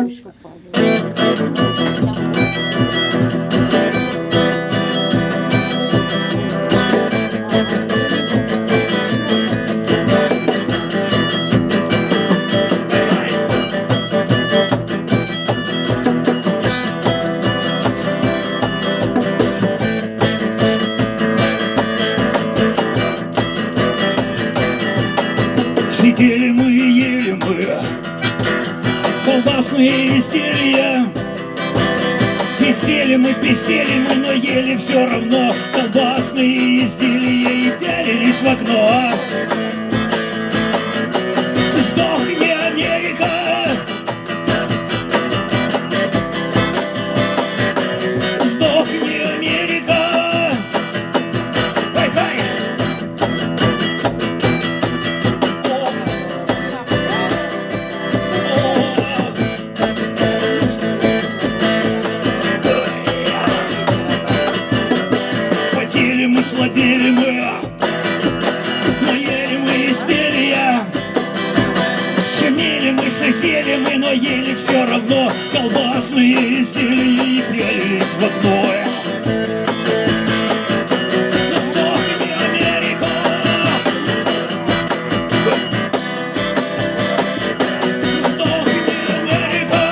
Сидели мы и ели мы колбасные изделия. Пиздели мы, но ели все равно колбасные изделия и пялились в окно. Сдохни, Америка! Сдохни, Америка! Хай-хай! Потели мы, слабели мы, наели мы изделия. Шумели мы, сосели мы, но ели все равно колбасные изделия и пялились в окно. Сдохни, Америка! Сдохни, Америка!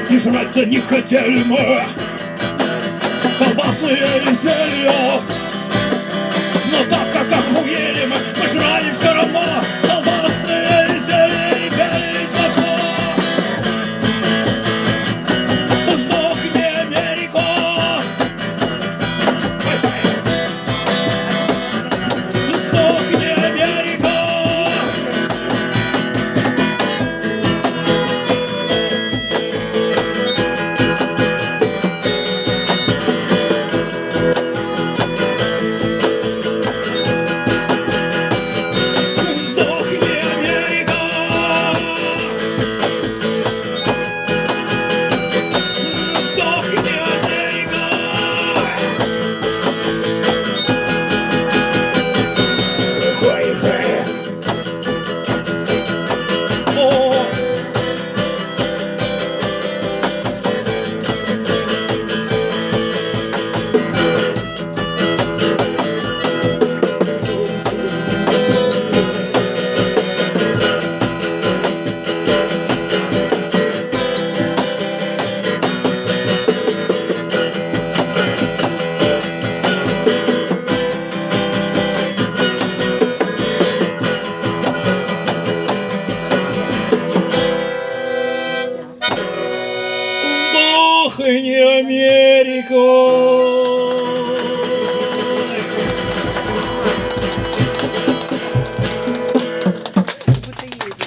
И жрать-то не хотели мы колбасные изделия. Но так как охуели мы жрали все равно колбасные изделия и пялились в окно. Сдохни, Америка! Сдохни, Америка! Сдохни, Америка! Сдохни, Америка! Хай-хай! О! Сдохни, Америка!